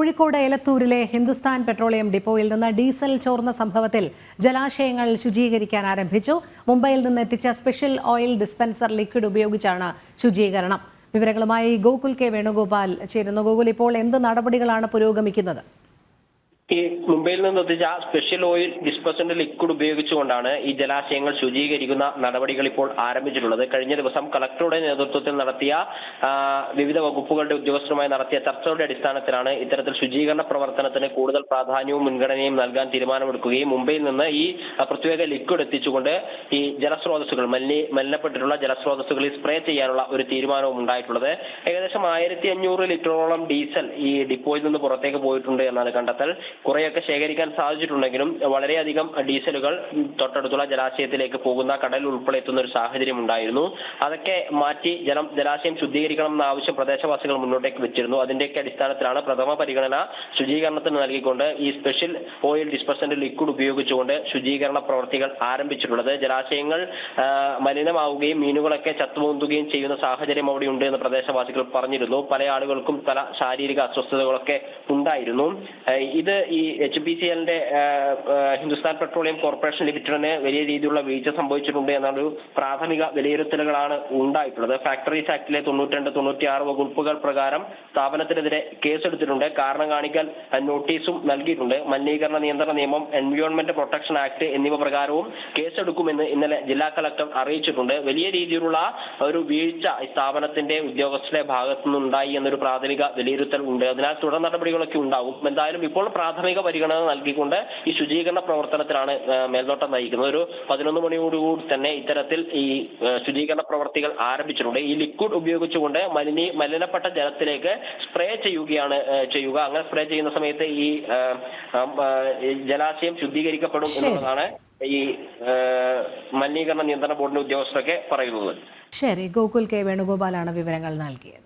Kozhikode എലത്തൂരിലെ Hindustan petroleum ഡിപ്പോയിൽ നിന്ന് diesel ചോർന്ന സംഭവത്തിൽ ജലാശയങ്ങൾ ശുചീകരിക്കാൻ ആരംഭിച്ചു. മുംബൈയിൽ നിന്ന് എത്തിച്ച സ്പെഷ്യൽ ഓയിൽ ഡിസ്പെൻസർ ലിക്വിഡ് ഉപയോഗിച്ചാണ് ശുചീകരണം. വിവരങ്ങളുമായി ഗോകുൽ കെ വേണുഗോപാൽ ചേരുന്നു. ഗോകുൽ, ഇപ്പോൾ എന്ത് നടപടികളാണ് പുരോഗമിക്കുന്നത്? ഈ മുംബൈയിൽ നിന്ന് എത്തിച്ച സ്പെഷ്യൽ ഓയിൽ ഡിസ്പെൻസറിന്റെ ലിക്വിഡ് ഉപയോഗിച്ചുകൊണ്ടാണ് ഈ ജലാശയങ്ങൾ ശുചീകരിക്കുന്ന നടപടികൾ ഇപ്പോൾ ആരംഭിച്ചിട്ടുള്ളത്. കഴിഞ്ഞ ദിവസം കളക്ടറുടെ നേതൃത്വത്തിൽ നടത്തിയ വിവിധ വകുപ്പുകളുടെ ഉദ്യോഗസ്ഥരുമായി നടത്തിയ ചർച്ചകളുടെ അടിസ്ഥാനത്തിലാണ് ഇത്തരത്തിൽ ശുചീകരണ പ്രവർത്തനത്തിന് കൂടുതൽ പ്രാധാന്യവും മുൻഗണനയും നൽകാൻ തീരുമാനമെടുക്കുകയും മുംബൈയിൽ നിന്ന് ഈ പ്രത്യേക ലിക്വിഡ് എത്തിച്ചുകൊണ്ട് ഈ ജലസ്രോതസ്സുകൾ മലിനപ്പെട്ടിട്ടുള്ള ജലസ്രോതസ്സുകളിൽ സ്പ്രേ ചെയ്യാനുള്ള ഒരു തീരുമാനവും ഉണ്ടായിട്ടുള്ളത്. ഏകദേശം 1500 ലിറ്ററോളം ഡീസൽ ഈ ഡിപ്പോയിൽ നിന്ന് പുറത്തേക്ക് പോയിട്ടുണ്ട് എന്നാണ് കണ്ടെത്തൽ. കുറെയൊക്കെ ശേഖരിക്കാൻ സാധിച്ചിട്ടുണ്ടെങ്കിലും വളരെയധികം ഡീസലുകൾ തൊട്ടടുത്തുള്ള ജലാശയത്തിലേക്ക് പോകുന്ന കടലിൽ ഉൾപ്പെടെ എത്തുന്ന ഒരു സാഹചര്യം ഉണ്ടായിരുന്നു. അതൊക്കെ മാറ്റി ജലാശയം ശുദ്ധീകരിക്കണം എന്ന ആവശ്യം പ്രദേശവാസികൾ മുന്നോട്ടേക്ക് വെച്ചിരുന്നു. അതിന്റെയൊക്കെ അടിസ്ഥാനത്തിലാണ് പ്രഥമ പരിഗണന ശുചീകരണത്തിന് നൽകിക്കൊണ്ട് ഈ സ്പെഷ്യൽ ഓയിൽ ഡിസ്പെൻസറിന്റെ ലിക്വിഡ് ഉപയോഗിച്ചുകൊണ്ട് ശുചീകരണ പ്രവർത്തികൾ ആരംഭിച്ചിട്ടുള്ളത്. ജലാശയങ്ങൾ മലിനമാവുകയും മീനുകളൊക്കെ ചത്തുപൊന്തുകയും ചെയ്യുന്ന സാഹചര്യം അവിടെയുണ്ട് എന്ന് പ്രദേശവാസികൾ പറഞ്ഞിരുന്നു. പല ആളുകൾക്കും പല ശാരീരിക അസ്വസ്ഥതകളൊക്കെ ഉണ്ടായിരുന്നു. ഇത് ഈ HPCLന്റെ ഹിന്ദുസ്ഥാൻ പെട്രോളിയം കോർപ്പറേഷൻ ലിമിറ്റഡിന് വലിയ രീതിയിലുള്ള വീഴ്ച സംഭവിച്ചിട്ടുണ്ട് എന്നൊരു പ്രാഥമിക വിലയിരുത്തലുകളാണ് ഉണ്ടായിട്ടുള്ളത്. ഫാക്ടറീസ് ആക്ടിലെ 92, 96 വകുപ്പുകൾ പ്രകാരം സ്ഥാപനത്തിനെതിരെ കേസെടുത്തിട്ടുണ്ട്. കാരണം കാണിക്കൽ നോട്ടീസും നൽകിയിട്ടുണ്ട്. മലിനീകരണ നിയന്ത്രണ നിയമം, എൻവയോൺമെന്റ് പ്രൊട്ടക്ഷൻ ആക്ട് എന്നിവ പ്രകാരവും കേസെടുക്കുമെന്ന് ഇന്നലെ ജില്ലാ കളക്ടർ അറിയിച്ചിട്ടുണ്ട്. വലിയ രീതിയിലുള്ള ഒരു വീഴ്ച ഈ സ്ഥാപനത്തിന്റെ ഉദ്യോഗസ്ഥരുടെ ഭാഗത്തു നിന്നുണ്ടായി എന്നൊരു പ്രാഥമിക വിലയിരുത്തൽ ഉണ്ട്. അതിനാൽ തുടർ നടപടികളൊക്കെ ഉണ്ടാകും. എന്തായാലും ഇപ്പോൾ പ്രാഥമിക പരിഗണന നൽകിക്കൊണ്ട് ഈ ശുചീകരണ പ്രവർത്തനത്തിലാണ് മേൽനോട്ടം നയിക്കുന്നത്. ഒരു 11 മണിയോടുകൂടി തന്നെ ഇത്തരത്തിൽ ഈ ശുചീകരണ പ്രവർത്തികൾ ആരംഭിച്ചിട്ടുണ്ട്. ഈ ലിക്വിഡ് ഉപയോഗിച്ചുകൊണ്ട് മലിനപ്പെട്ട ജലത്തിലേക്ക് സ്പ്രേ ചെയ്യുകയാണ് ചെയ്യുക. അങ്ങനെ സ്പ്രേ ചെയ്യുന്ന സമയത്ത് ഈ ജലാശയം ശുദ്ധീകരിക്കപ്പെടും എന്നുള്ളതാണ് ഈ മലിനീകരണ നിയന്ത്രണ ബോർഡിന്റെ ഉദ്യോഗസ്ഥരൊക്കെ പറയുന്നത്. ശരി, ഗോകുൽ കെ വേണുഗോപാലാണ് വിവരങ്ങൾ നൽകിയത്.